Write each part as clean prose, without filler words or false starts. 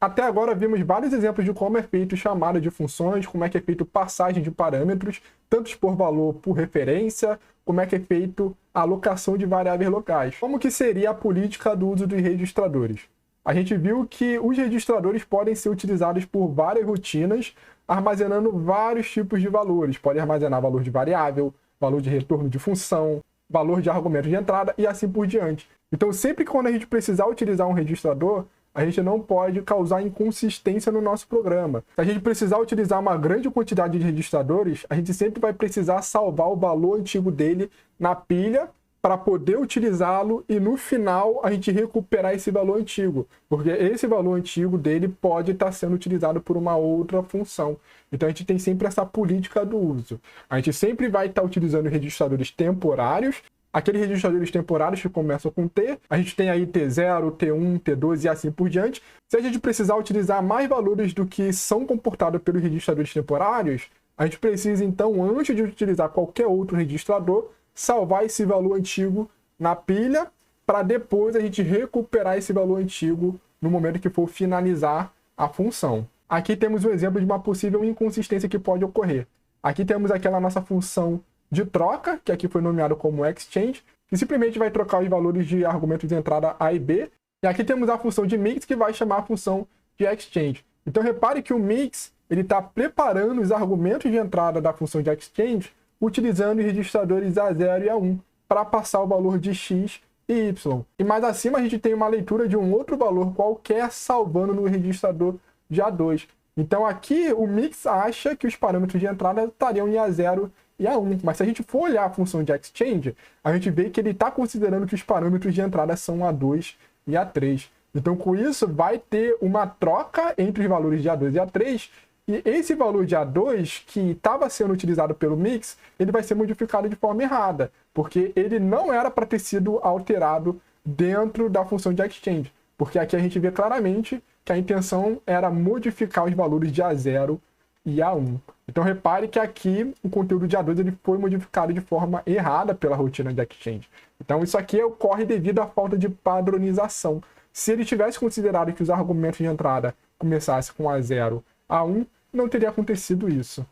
Até agora vimos vários exemplos de como é feito chamada de funções, como é que é feito passagem de parâmetros, tanto por valor por referência, como é que é feito a alocação de variáveis locais. Como que seria a política do uso dos registradores? A gente viu que os registradores podem ser utilizados por várias rotinas, armazenando vários tipos de valores. Pode armazenar valor de variável, valor de retorno de função, valor de argumento de entrada e assim por diante. Então, sempre que quando a gente precisar utilizar um registrador, a gente não pode causar inconsistência no nosso programa. Se a gente precisar utilizar uma grande quantidade de registradores, a gente sempre vai precisar salvar o valor antigo dele na pilha para poder utilizá-lo e no final a gente recuperar esse valor antigo, porque esse valor antigo dele pode estar sendo utilizado por uma outra função. Então a gente tem sempre essa política do uso. A gente sempre vai estar utilizando registradores temporários, aqueles registradores temporários que começam com T, a gente tem aí T0, T1, T2 e assim por diante. Se a gente precisar utilizar mais valores do que são comportados pelos registradores temporários, a gente precisa então, antes de utilizar qualquer outro registrador, salvar esse valor antigo na pilha para depois a gente recuperar esse valor antigo no momento que for finalizar a função. Aqui temos um exemplo de uma possível inconsistência que pode ocorrer. Aqui temos aquela nossa função de troca, que aqui foi nomeado como exchange, que simplesmente vai trocar os valores de argumentos de entrada A e B. E aqui temos a função de mix, que vai chamar a função de exchange. Então repare que o mix está preparando os argumentos de entrada da função de exchange utilizando os registradores A0 e A1 para passar o valor de x e y. E mais acima a gente tem uma leitura de um outro valor qualquer salvando no registrador de A2. Então aqui o mix acha que os parâmetros de entrada estariam em A0 e A1. Mas se a gente for olhar a função de exchange, a gente vê que ele está considerando que os parâmetros de entrada são A2 e A3. Então com isso vai ter uma troca entre os valores de A2 e A3, e esse valor de A2, que estava sendo utilizado pelo mix, ele vai ser modificado de forma errada, porque ele não era para ter sido alterado dentro da função de exchange, porque aqui a gente vê claramente que a intenção era modificar os valores de A0 e A1. Então repare que aqui o conteúdo de A2 ele foi modificado de forma errada pela rotina de exchange. Então isso aqui ocorre devido à falta de padronização. Se ele tivesse considerado que os argumentos de entrada começassem com A0 A1, não teria acontecido isso.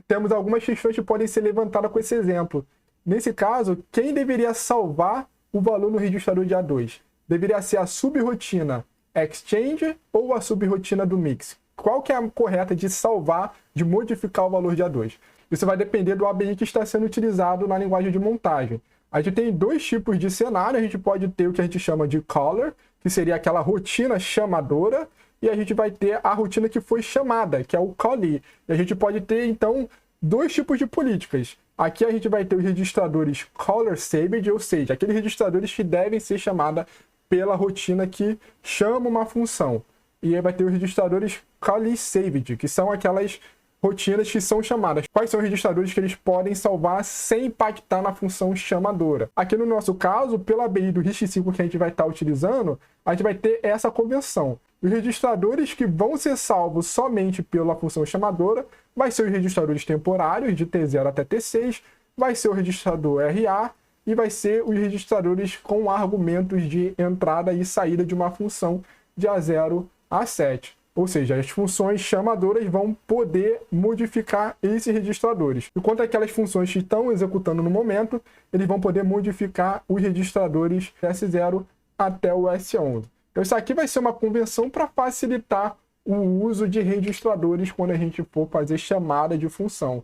Temos algumas questões que podem ser levantadas com esse exemplo. Nesse caso, quem deveria salvar o valor no registrador de A2? Deveria ser a subrotina exchange ou a subrotina do mix? Qual que é a correta de salvar, de modificar o valor de A2? Isso vai depender do ABI que está sendo utilizado na linguagem de montagem. A gente tem dois tipos de cenário. A gente pode ter o que a gente chama de caller, que seria aquela rotina chamadora, e a gente vai ter a rotina que foi chamada, que é o callee. E a gente pode ter, então, dois tipos de políticas. Aqui a gente vai ter os registradores caller saved, ou seja, aqueles registradores que devem ser chamados pela rotina que chama uma função. E aí vai ter os registradores callee saved, que são aquelas rotinas que são chamadas. Quais são os registradores que eles podem salvar sem impactar na função chamadora? Aqui no nosso caso, pela ABI do RISC-V que a gente vai estar utilizando, a gente vai ter essa convenção. Os registradores que vão ser salvos somente pela função chamadora vai ser os registradores temporários, de T0 até T6, vai ser o registrador RA e vai ser os registradores com argumentos de entrada e saída de uma função de A0 a 7. Ou seja, as funções chamadoras vão poder modificar esses registradores. Enquanto aquelas funções que estão executando no momento, eles vão poder modificar os registradores S0 até o S11. Então isso aqui vai ser uma convenção para facilitar o uso de registradores quando a gente for fazer chamada de função.